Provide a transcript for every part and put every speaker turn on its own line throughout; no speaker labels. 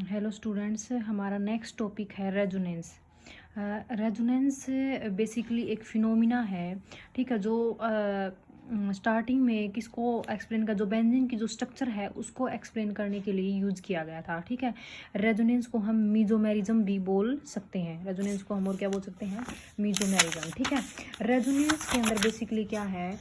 Hello students, हमारा next topic है resonance. Resonance basically एक फिनोमिना है, ठीक है, जो स्टार्टिंग में किसको एक्सप्लेन कर, जो बेंजीन की जो स्ट्रक्चर है उसको एक्सप्लेन करने के लिए यूज़ किया गया था। ठीक है, रेजोनेंस को हम मीजोमेरिज्म भी बोल सकते हैं। रेजोनेंस को हम और क्या बोल सकते हैं? मीजोमेरिज्म। ठीक है, रेजोनेंस के अंदर बेसिकली क्या है?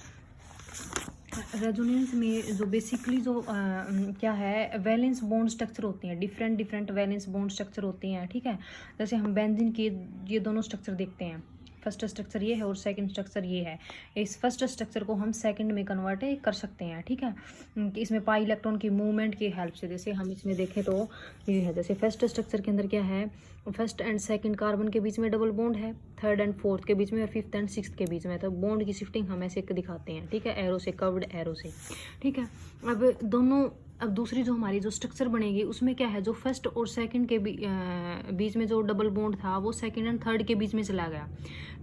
रेजोनेंस में जो बेसिकली जो क्या है, वैलेंस बॉन्ड स्ट्रक्चर होते हैं, different different valence bond structure होते हैं। ठीक है, जैसे हम बेंजीन के ये दोनों स्ट्रक्चर देखते हैं, फर्स्ट स्ट्रक्चर ये है और सेकंड स्ट्रक्चर ये है। इस फर्स्ट स्ट्रक्चर को हम सेकंड में कन्वर्ट कर सकते हैं। ठीक है, इसमें पाई इलेक्ट्रॉन की मूवमेंट की हेल्प से, जैसे हम इसमें देखें तो ये है, जैसे फर्स्ट स्ट्रक्चर के अंदर क्या है, फर्स्ट एंड सेकंड कार्बन के बीच में डबल बॉन्ड है, थर्ड एंड फोर्थ के बीच में और फिफ्थ एंड सिक्स्थ के बीच में। तो बॉन्ड की शिफ्टिंग हम ऐसे दिखाते हैं, ठीक है, एरो से, कर्व्ड एरो से। ठीक है, अब दूसरी जो हमारी जो स्ट्रक्चर बनेगी उसमें क्या है, जो फर्स्ट और सेकंड के बीच में जो डबल बॉन्ड था वो सेकंड एंड थर्ड के बीच में चला गया,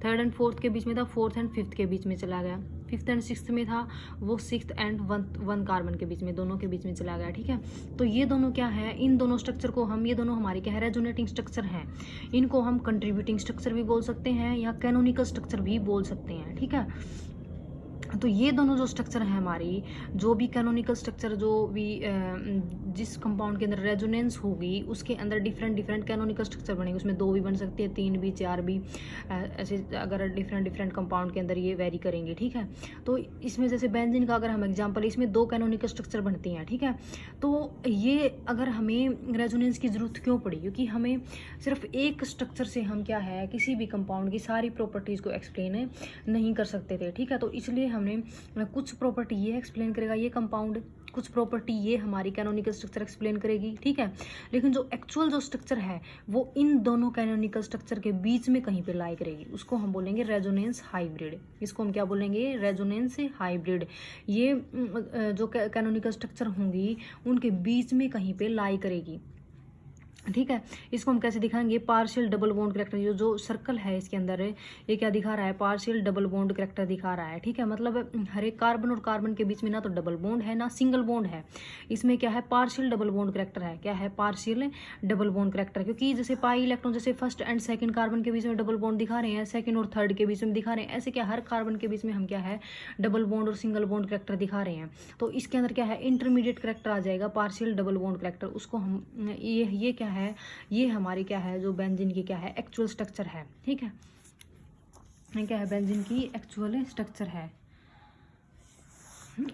थर्ड एंड फोर्थ के बीच में था, फोर्थ एंड फिफ्थ के बीच में चला गया, फिफ्थ एंड सिक्स्थ में था वो सिक्स्थ एंड वन कार्बन के बीच में, दोनों के बीच में चला गया। ठीक है, तो ये दोनों क्या है, इन दोनों स्ट्रक्चर को हम, ये दोनों हमारे क्या है, रेजोनेटिंग स्ट्रक्चर हैं। इनको हम कंट्रीब्यूटिंग स्ट्रक्चर भी बोल सकते हैं या कैनोनिकल स्ट्रक्चर भी बोल सकते हैं। ठीक है, तो ये दोनों जो स्ट्रक्चर है हमारी, जो भी कैनोनिकल स्ट्रक्चर, जो भी जिस कंपाउंड के अंदर रेजोनेंस होगी उसके अंदर डिफरेंट डिफरेंट कैनोनिकल स्ट्रक्चर बनेंगे। उसमें 2 भी बन सकती है, 3 भी, 4 भी, ऐसे अगर डिफरेंट डिफरेंट कंपाउंड के अंदर ये वेरी करेंगे। ठीक है, तो इसमें जैसे बेंजीन का अगर हम एग्जाम्पल, इसमें 2 कैनोनिकल स्ट्रक्चर बनती हैं। ठीक है, तो ये अगर हमें रेजोनेंस की ज़रूरत क्यों पड़ी, क्योंकि हमें सिर्फ एक स्ट्रक्चर से हम क्या है, किसी भी कंपाउंड की सारी प्रॉपर्टीज़ को एक्सप्लेन नहीं कर सकते थे। ठीक है, तो इसलिए हमने कुछ प्रॉपर्टी ये एक्सप्लेन करेगा ये कंपाउंड, कुछ प्रॉपर्टी ये हमारी कैनोनिकल स्ट्रक्चर एक्सप्लेन करेगी। ठीक है, लेकिन जो एक्चुअल जो स्ट्रक्चर है वो इन दोनों कैनोनिकल स्ट्रक्चर के बीच में कहीं पे लाई करेगी, उसको हम बोलेंगे रेजोनेंस हाइब्रिड। इसको हम क्या बोलेंगे? Resonance hybrid. ये जो कैनोनिकल स्ट्रक्चर होंगी उनके बीच में कहीं पे लाई करेगी। ठीक है, इसको हम कैसे दिखाएंगे? पार्शियल डबल बॉन्ड करेक्टर, जो सर्कल है इसके अंदर ये क्या दिखा रहा है? पार्शियल डबल बॉन्ड करेक्टर दिखा रहा है। ठीक है, मतलब हर एक कार्बन और कार्बन के बीच में ना तो डबल बॉन्ड है ना सिंगल बॉन्ड है, इसमें क्या है, पार्शियल डबल बॉन्ड करेक्टर है। क्या है? Partial double bond character. क्योंकि जैसे पाई इलेक्ट्रॉन, जैसे फर्स्ट एंड सेकंड कार्बन के बीच में डबल बॉन्ड दिखा रहे हैं, सेकंड और थर्ड के बीच में दिखा रहे हैं, ऐसे क्या हर कार्बन के बीच में हम क्या है, डबल बॉन्ड और सिंगल बॉन्ड करेक्टर दिखा रहे हैं। तो इसके अंदर क्या है, इंटरमीडिएट करेक्टर आ जाएगा, पार्शियल डबल बॉन्ड करेक्टर। उसको हम ये क्या है, ये हमारी क्या है, जो बेंजीन की क्या है, एक्चुअल स्ट्रक्चर है। ठीक है, ये क्या है, बेंजीन की एक्चुअल स्ट्रक्चर है।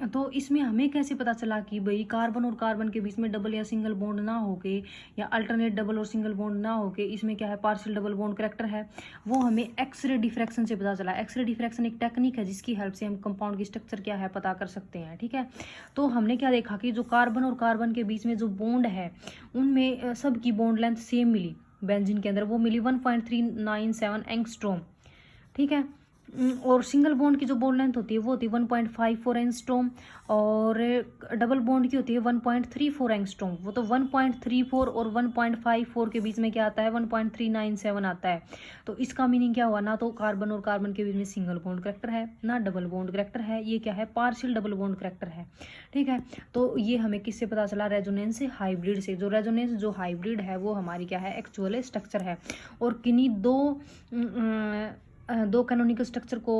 तो इसमें हमें कैसे पता चला कि भाई कार्बन और कार्बन के बीच में डबल या सिंगल बॉन्ड ना होके, या अल्टरनेट डबल और सिंगल बॉन्ड ना होके इसमें क्या है, पार्शियल डबल बॉन्ड करेक्टर है? वो हमें एक्सरे डिफ्रैक्शन से पता चला। एक्सरे डिफ्रैक्शन एक टेक्निक है जिसकी हेल्प से हम कंपाउंड की स्ट्रक्चर क्या है पता कर सकते हैं। ठीक है, तो हमने क्या देखा कि जो कार्बन और कार्बन के बीच में जो बॉन्ड है उनमें सबकी बॉन्ड लेंथ सेम मिली। बेंजीन के अंदर वो मिली 1.397 एंगस्ट्रॉम। ठीक है, और सिंगल बॉन्ड की जो बॉन्ड लेंथ होती है वो होती है 1.54 एंगस्ट्रॉम, और डबल बॉन्ड की होती है 1.34 एंगस्ट्रॉम। वो तो 1.34 और 1.54 के बीच में क्या आता है, 1.397 आता है। तो इसका मीनिंग क्या हुआ, ना तो कार्बन और कार्बन के बीच में सिंगल बॉन्ड करेक्टर है ना डबल बॉन्ड करेक्टर है, ये क्या है, पार्शियल डबल बॉन्ड करेक्टर है। ठीक है, तो ये हमें किससे पता चला? रेजोनेंस हाइब्रिड से। जो रेजोनेंस जो हाइब्रिड है वो हमारी क्या है, एक्चुअल स्ट्रक्चर है। और किन्हीं दो कैनोनिकल स्ट्रक्चर को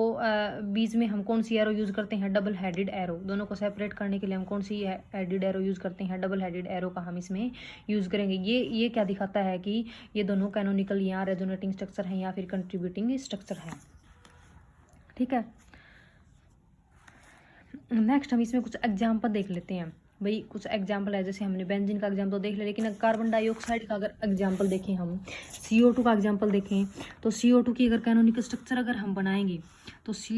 बीच में हम कौन सी एरो यूज़ करते हैं? Double headed arrow. दोनों को सेपरेट करने के लिए हम कौन सी हेडेड एरो यूज़ करते हैं? डबल हेडेड एरो का हम इसमें यूज़ करेंगे। ये क्या दिखाता है कि ये दोनों कैनोनिकल या रेजोनेटिंग स्ट्रक्चर हैं या फिर कंट्रीब्यूटिंग स्ट्रक्चर हैं। ठीक है, नेक्स्ट हम इसमें कुछ एग्जाम्पल देख लेते हैं। भाई कुछ एग्जाम्पल है, जैसे हमने बेंजीन का एग्जाम्पल तो देख लिया, लेकिन कार्बन डाइऑक्साइड का अगर एग्जाम्पल देखें, हम CO2 का एग्जाम्पल देखें, तो CO2 की अगर कैनोनिकल स्ट्रक्चर अगर हम बनाएंगे तो C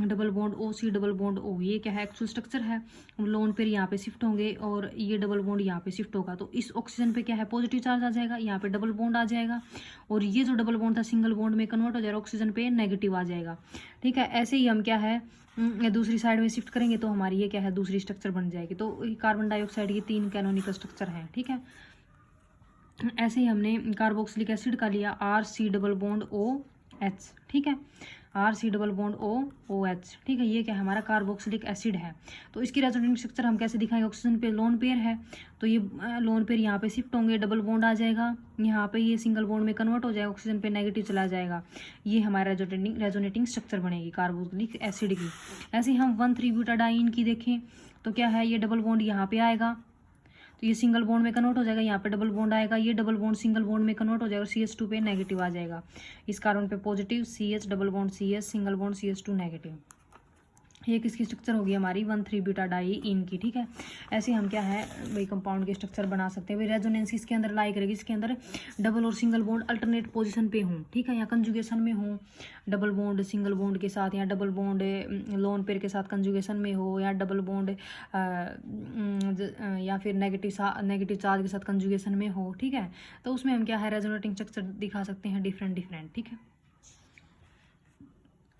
double bond O, C double bond O, ये क्या है, एक्चुअल स्ट्रक्चर है। लोन पेयर यहाँ पे शिफ्ट होंगे और ये डबल बॉन्ड यहाँ पे शिफ्ट होगा, तो इस ऑक्सीजन पे क्या है, पॉजिटिव चार्ज आ जाएगा, यहाँ पे डबल बॉन्ड आ जाएगा, और ये जो डबल बॉन्ड था सिंगल बॉन्ड में कन्वर्ट हो जाएगा, ऑक्सीजन पे नेगेटिव आ जाएगा। ठीक है, ऐसे ही हम क्या है, दूसरी साइड में शिफ्ट करेंगे तो हमारी ये क्या है, दूसरी स्ट्रक्चर बन जाएगी। तो कार्बन डाइऑक्साइड की 3 कैनोनिकल स्ट्रक्चर हैं। ठीक है, ऐसे ही हमने कार्बोक्सिलिक एसिड का लिया, R C double bond OH। ठीक है, RC डबल बॉन्ड OH, ठीक है। ये क्या है हमारा कार्बोक्सिलिक एसिड है। तो इसकी रेजोनेटिंग स्ट्रक्चर हम कैसे दिखाएंगे, ऑक्सीजन पे लोन पेयर है तो ये लोन पेयर यहाँ पे शिफ्ट होंगे, डबल बॉन्ड आ जाएगा, यहाँ पे ये सिंगल बॉन्ड में कन्वर्ट हो जाएगा, ऑक्सीजन पे नेगेटिव चला जाएगा, ये हमारा रेजोनेटिंग स्ट्रक्चर बनेगी कार्बोक्सिलिक एसिड की। ऐसे ही हम 1,3-ब्यूटाडाइन की देखें तो क्या है, ये डबल बॉन्ड यहाँ पे आएगा तो ये सिंगल बॉन्ड में कन्वर्ट हो जाएगा, यहाँ पे डबल बॉन्ड आएगा, ये डबल बॉन्ड सिंगल बॉन्ड में कन्वर्ट हो जाएगा, CH2 पे नेगेटिव आ जाएगा, इस कार्बन पे positive, CH double bond CH single bond CH2 negative. ये किसकी स्ट्रक्चर होगी हमारी 1,3-ब्यूटाडाइन की, ठीक है। ऐसे हम क्या है भाई कंपाउंड के स्ट्रक्चर बना सकते हैं। भाई रेजोनेंस इसके अंदर लाई करेगी, इसके अंदर डबल और सिंगल बॉन्ड अल्टरनेट पोजीशन पे हों, ठीक है, या कंजुगेशन में हो, डबल बॉन्ड सिंगल बॉन्ड के साथ, या डबल बॉन्ड लोन पेयर के साथ कंजुगेशन में हो, या डबल बॉन्ड या फिर नेगेटिव चार्ज के साथ कंजुगेशन में हो, ठीक है। तो उसमें हम क्या है रेजोनेटिंग स्ट्रक्चर दिखा सकते हैं डिफरेंट, ठीक है।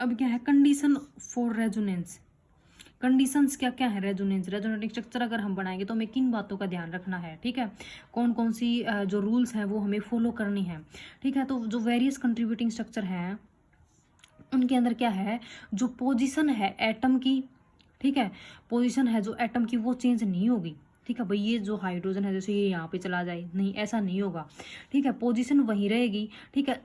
अब क्या है कंडीशन फॉर रेजोनेंस, कंडीशंस क्या क्या है रेजोनेटिंग स्ट्रक्चर अगर हम बनाएंगे तो हमें किन बातों का ध्यान रखना है, ठीक है, कौन कौन सी जो रूल्स हैं वो हमें फॉलो करनी है, ठीक है। तो जो वेरियस कंट्रीब्यूटिंग स्ट्रक्चर हैं उनके अंदर क्या है, जो पोजीशन है एटम की, ठीक है, पोजीशन है जो एटम की वो चेंज नहीं होगी, ठीक है। भाई ये जो हाइड्रोजन है जैसे ये यहाँ पे चला जाए, नहीं ऐसा नहीं होगा, ठीक है, पोजीशन वही रहेगी, ठीक है।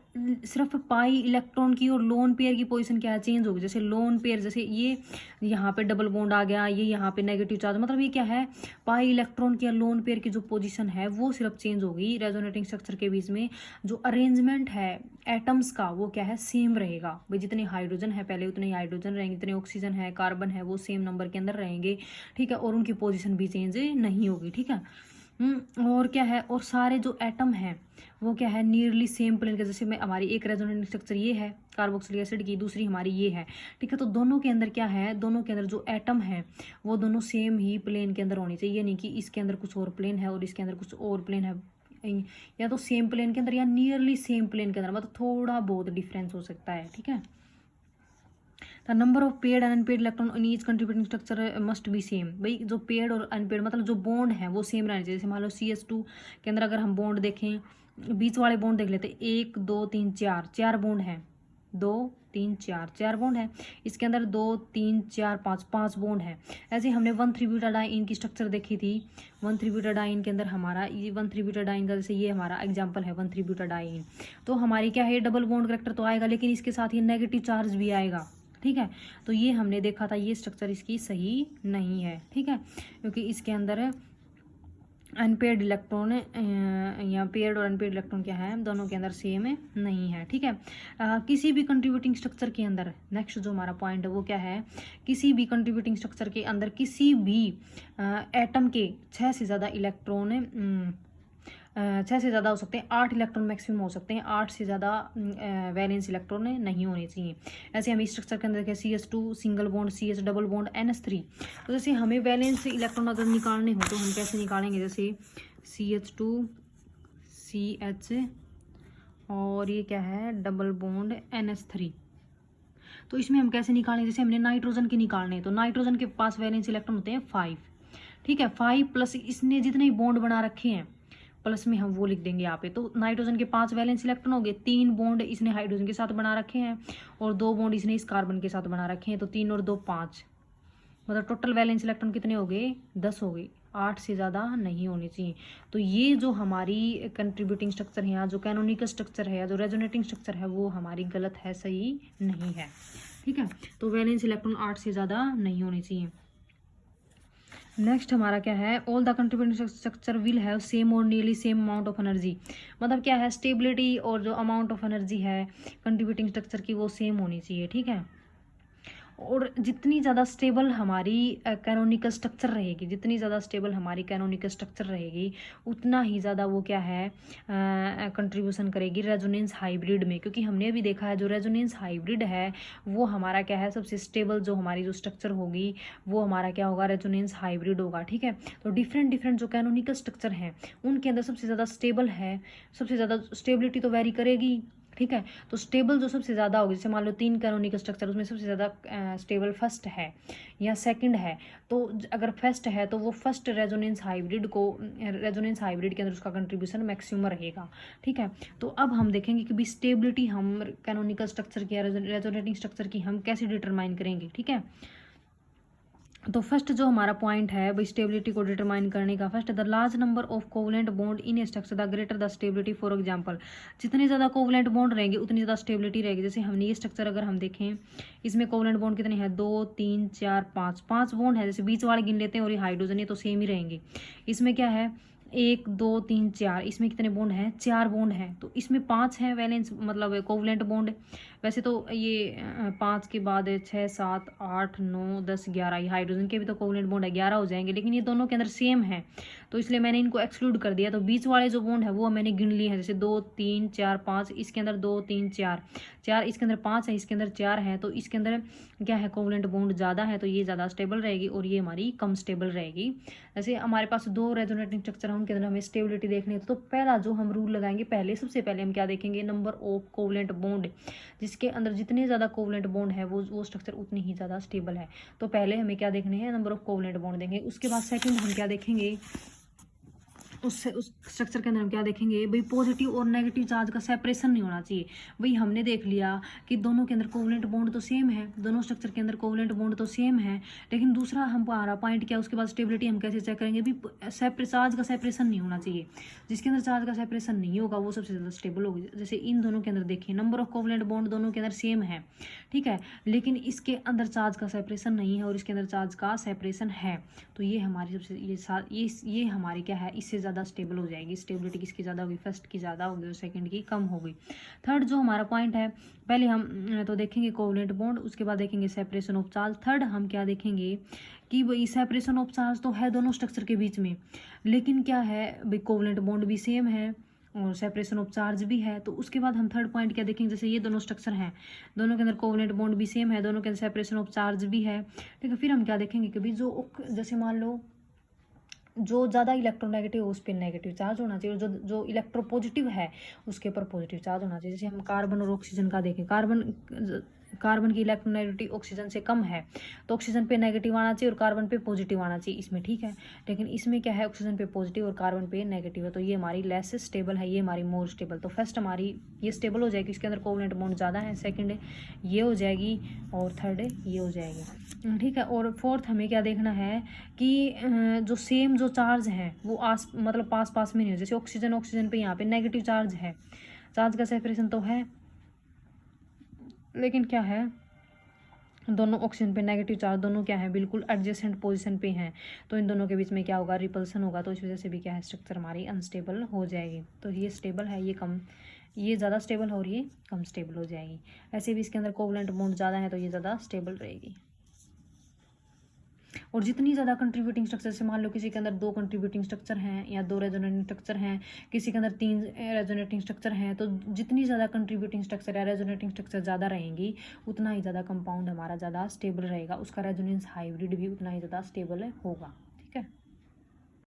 सिर्फ पाई इलेक्ट्रॉन की और लोन पेयर की पोजीशन क्या है चेंज होगी, जैसे लोन पेयर जैसे ये यहाँ पे डबल बॉन्ड आ गया, ये यहाँ पे नेगेटिव चार्ज, मतलब ये क्या है पाई इलेक्ट्रॉन की या लोन पेयर की जो पोजीशन है वो सिर्फ चेंज होगी। रेजोनेटिंग स्ट्रक्चर के बीच में जो अरेंजमेंट है एटम्स का वो क्या है सेम रहेगा। भाई जितने हाइड्रोजन है पहले उतने हाइड्रोजन रहेंगे, जितने ऑक्सीजन है कार्बन है वो सेम नंबर के अंदर रहेंगे, ठीक है, और उनकी पोजीशन भी चेंज नहीं होगी, ठीक है। और क्या है, और सारे जो एटम हैं वो क्या है नियरली सेम प्लेन के, जैसे में हमारी एक रेजोनेटिंग स्ट्रक्चर ये है कार्बोक्सिलिक एसिड की, दूसरी हमारी ये है, ठीक है। तो दोनों के अंदर क्या है, दोनों के अंदर जो एटम है वो दोनों सेम ही प्लेन के अंदर होनी चाहिए, नहीं कि इसके अंदर कुछ और प्लेन है और इसके अंदर कुछ और प्लेन है, या तो सेम प्लेन के अंदर या नियरली सेम प्लेन के अंदर, मतलब थोड़ा बहुत डिफरेंस हो सकता है, ठीक है। The number of paid and unpaired electron in each contributing structure must be same. भाई जो पेड और अनपेड मतलब जो बॉन्ड है वो सेम रहने चाहिए। जैसे मान लो CH2 के अंदर अगर हम बॉन्ड देखें, बीच वाले बॉन्ड देख लेते, 1 2 3 4 बॉन्ड है, 2 3 4 बॉन्ड है, इसके अंदर 2 3 4 5 बॉन्ड है। ऐसे हमने 1,3-ब्यूटाडाइन की स्ट्रक्चर देखी थी, 1,3-ब्यूटाडाइन के अंदर हमारा ये 1,3-ब्यूटाडाइन का जैसे ये हमारा एग्जाम्पल है 1,3-ब्यूटाडाइन, तो हमारी क्या है डबल बॉन्ड करेक्टर तो आएगा लेकिन इसके साथ ये नेगेटिव चार्ज भी आएगा, ठीक है। तो ये हमने देखा था ये स्ट्रक्चर इसकी सही नहीं है, ठीक है, क्योंकि इसके अंदर अनपेयर्ड इलेक्ट्रॉन या पेयर्ड और अनपेयर्ड इलेक्ट्रॉन क्या है दोनों के अंदर सेम नहीं है, ठीक है। किसी भी कंट्रीब्यूटिंग स्ट्रक्चर के अंदर नेक्स्ट जो हमारा पॉइंट है वो क्या है, किसी भी कंट्रीब्यूटिंग स्ट्रक्चर के अंदर किसी भी एटम के 6 से ज़्यादा इलेक्ट्रॉन 6 से ज़्यादा हो सकते हैं, 8 इलेक्ट्रॉन मैक्सिमम हो सकते हैं, 8 से ज़्यादा वैलेंस इलेक्ट्रॉन नहीं होने चाहिए। ऐसे हम इस स्ट्रक्चर के अंदर क्या CH2 single bond CH double bond NH3, तो जैसे हमें वैलेंस इलेक्ट्रॉन अगर निकालने हो तो हम कैसे निकालेंगे, जैसे CH2 CH और ये क्या है डबल बॉन्ड NH3, तो इसमें हम कैसे निकालेंगे, जैसे हमने नाइट्रोजन के निकालने हैं तो नाइट्रोजन के पास वैलेंस इलेक्ट्रॉन होते हैं 5, ठीक है, 5 प्लस इसने जितने बॉन्ड बना रखे हैं प्लस में हम वो लिख देंगे यहाँ पे, तो नाइट्रोजन के 5 वैलेंस इलेक्ट्रॉन हो गए, 3 बॉन्ड इसने हाइड्रोजन के साथ बना रखे हैं और 2 बॉन्ड इसने इस कार्बन के साथ बना रखे हैं, तो 3 और 2 5, मतलब टोटल वैलेंस इलेक्ट्रॉन कितने हो गए 10 हो गए, 8 से ज़्यादा नहीं होनी चाहिए। तो ये जो हमारी कंट्रीब्यूटिंग स्ट्रक्चर है या जो कैनोनिकल स्ट्रक्चर है या जो रेजोनेटिंग स्ट्रक्चर है वो हमारी गलत है, सही नहीं है, ठीक है। तो वैलेंस इलेक्ट्रॉन 8 से ज़्यादा नहीं होनी चाहिए। नेक्स्ट हमारा क्या है, all the contributing structure will have same और nearly same amount of energy, मतलब क्या है स्टेबिलिटी और जो अमाउंट ऑफ एनर्जी है कंट्रीब्यूटिंग स्ट्रक्चर की वो सेम होनी चाहिए, ठीक है। और जितनी ज़्यादा स्टेबल हमारी कैनोनिकल स्ट्रक्चर रहेगी, जितनी ज़्यादा स्टेबल हमारी कैनोनिकल स्ट्रक्चर रहेगी उतना ही ज़्यादा वो क्या है कंट्रीब्यूशन करेगी रेजोनेंस हाइब्रिड में, क्योंकि हमने भी देखा है जो रेजोनेंस हाइब्रिड है वो हमारा क्या है सबसे स्टेबल जो हमारी जो स्ट्रक्चर होगी वो हमारा क्या होगा रेजोनेंस हाइब्रिड होगा, ठीक है। तो डिफरेंट जो कैनोनिकल स्ट्रक्चर हैं उनके अंदर सबसे ज़्यादा स्टेबल है, सबसे ज़्यादा स्टेबिलिटी तो वेरी करेगी, ठीक है। तो स्टेबल जो सबसे ज़्यादा होगी, जैसे मान लो 3 कैनोनिकल स्ट्रक्चर, उसमें सबसे ज़्यादा स्टेबल फर्स्ट है या सेकंड है। तो अगर फर्स्ट है तो वो फर्स्ट रेजोनेंस हाइब्रिड के अंदर उसका कंट्रीब्यूशन मैक्सिमम रहेगा। ठीक है। तो अब हम देखेंगे कि भी स्टेबिलिटी हम कैनोनिकल स्ट्रक्चर की या रेजोनेटिंग स्ट्रक्चर की हम कैसे डिटरमाइन करेंगे। ठीक है। तो फर्स्ट जो हमारा पॉइंट है भाई स्टेबिलिटी को डिटरमाइन करने का, first the large number of covalent bond in A structure the greater the stability. For example, जितने ज़्यादा कोवलेंट बॉन्ड रहेंगे उतनी ज़्यादा स्टेबिलिटी रहेगी। जैसे हमने ये स्ट्रक्चर अगर हम देखें, इसमें कोवलेंट बॉन्ड कितने हैं, 2 3 4 5 5 बॉन्ड है। जैसे बीच वाले गिन लेते हैं और ये हाइड्रोजन, ये तो सेम ही रहेंगे। इसमें क्या है, 1 2 3 4, इसमें कितने बॉन्ड हैं, 4 बॉन्ड हैं। तो इसमें 5 हैं वैलेंस मतलब कोवलेंट बॉन्ड। वैसे तो ये 5 के बाद 6 7 8 9 10 11, ये हाइड्रोजन के भी तो कोवलेंट बॉन्ड है, 11 हो जाएंगे। लेकिन ये दोनों के अंदर सेम है तो इसलिए मैंने इनको एक्सक्लूड कर दिया। तो बीच वाले जो बॉन्ड है वो मैंने गिन लिए हैं, जैसे 2 3 4 5, इसके अंदर 2 3 4 4, इसके अंदर 5 है, इसके अंदर 4 है। तो इसके अंदर क्या है, कोवलेंट बॉन्ड ज़्यादा है तो ये ज़्यादा स्टेबल रहेगी और ये हमारी कम स्टेबल रहेगी। जैसे हमारे पास 2 रेजोनेटिंग स्ट्रक्चर है, उनके अंदर हमें स्टेबिलिटी देखनी है। तो पहला जो हम रूल लगाएंगे, सबसे पहले हम क्या देखेंगे, नंबर ऑफ कोवलेंट बॉन्ड। जिसके अंदर जितने ज़्यादा कोवलेंट बॉन्ड है वो स्ट्रक्चर उतनी ही ज़्यादा स्टेबल है। तो पहले हमें क्या देखने हैं, नंबर ऑफ कोवलेंट बॉन्ड देंगे। उसके बाद सेकंड हम क्या देखेंगे, उस स्ट्रक्चर के अंदर हम क्या देखेंगे भाई, पॉजिटिव और नेगेटिव चार्ज का सेपरेशन नहीं होना चाहिए। भाई हमने देख लिया कि दोनों के अंदर कोवलेंट बॉन्ड तो सेम है, दोनों स्ट्रक्चर के अंदर कोवलेंट बॉन्ड तो सेम है, लेकिन दूसरा हमारा पॉइंट क्या, उसके बाद स्टेबिलिटी हम कैसे चेक करेंगे भी, चार्ज का सेपरेशन नहीं होना चाहिए। जिसके अंदर चार्ज का सेपरेशन नहीं होगा वो सबसे ज़्यादा स्टेबल होगी। जैसे इन दोनों के अंदर देखिए, नंबर ऑफ कोवलेंट बॉन्ड दोनों के अंदर सेम है, ठीक है, लेकिन इसके अंदर चार्ज का सेपरेशन नहीं है और इसके अंदर चार्ज का सेपरेशन है। तो ये हमारी सबसे ये हमारी क्या है, इससे ज़्यादा स्टेबल हो जाएगी। स्टेबिलिटी किसकी ज़्यादा होगी, फर्स्ट की ज़्यादा होगी और सेकंड की कम होगी। थर्ड जो हमारा पॉइंट है, पहले हम तो देखेंगे कोवलेंट बॉन्ड, उसके बाद देखेंगे सेपरेशन ऑफ चार्ज। थर्ड हम क्या देखेंगे कि भाई सेपरेशन ऑफ चार्ज तो है दोनों स्ट्रक्चर के बीच में, लेकिन क्या है भाई, कोवलेंट बॉन्ड भी सेम है और सेपरेशन ऑफ चार्ज भी है। तो उसके बाद हम थर्ड पॉइंट क्या देखेंगे, जैसे ये दोनों स्ट्रक्चर हैं, दोनों के अंदर कोवलेंट बॉन्ड भी सेम है, दोनों के अंदर सेपरेशन ऑफ चार्ज भी है, ठीक है। फिर हम क्या देखेंगे कि भाई जो जैसे मान लो जो ज़्यादा इलेक्ट्रोनेगेटिव है उस पर नेगेटिव चार्ज होना चाहिए, और जो इलेक्ट्रोपॉजिटिव है उसके ऊपर पॉजिटिव चार्ज होना चाहिए। जैसे हम कार्बन और ऑक्सीजन का देखें, कार्बन की इलेक्ट्रोनेगेटिविटी ऑक्सीजन से कम है तो ऑक्सीजन पे नेगेटिव आना चाहिए और कार्बन पे पॉजिटिव आना चाहिए इसमें, ठीक है। लेकिन इसमें क्या है, ऑक्सीजन पे पॉजिटिव और कार्बन पे नेगेटिव है, तो ये हमारी लेस स्टेबल है, ये हमारी मोर स्टेबल। तो फर्स्ट हमारी ये स्टेबल हो जाएगी, इसके अंदर कोवलेंट बॉन्ड ज़्यादा है, सेकंड ये हो जाएगी और थर्ड ये हो जाएगी, ठीक है। और फोर्थ हमें क्या देखना है कि जो सेम जो चार्ज है वो मतलब पास पास में नहीं हो। जैसे ऑक्सीजन पे यहाँ पे नेगेटिव चार्ज है, चार्ज का सेपरेशन तो है, लेकिन क्या है, दोनों ऑक्सीजन पे नेगेटिव चार्ज, दोनों क्या है, बिल्कुल एडजेसेंट पोजीशन पे हैं। तो इन दोनों के बीच में क्या होगा, रिपल्सन होगा। तो इस वजह से भी क्या है, स्ट्रक्चर हमारी अनस्टेबल हो जाएगी। तो ये स्टेबल है, ये ज़्यादा स्टेबल है और ये कम स्टेबल हो जाएगी। ऐसे भी इसके अंदर कोवलेंट बॉन्ड ज़्यादा है तो ये ज़्यादा स्टेबल रहेगी। और जितनी ज़्यादा कंट्रीब्यूटिंग स्ट्रक्चर, से मान लो किसी के अंदर 2 कंट्रीब्यूटिंग स्ट्रक्चर हैं या 2 रेजोनेटिंग स्ट्रक्चर हैं, किसी के अंदर 3 रेजोनेटिंग स्ट्रक्चर हैं, तो जितनी ज़्यादा कंट्रीब्यूटिंग स्ट्रक्चर या रेजोनेटिंग स्ट्रक्चर ज़्यादा रहेंगी उतना ही ज़्यादा कंपाउंड हमारा ज़्यादा स्टेबल रहेगा, उसका रेजोनेंस हाइब्रिड भी उतना ही ज़्यादा स्टेबल होगा, ठीक है।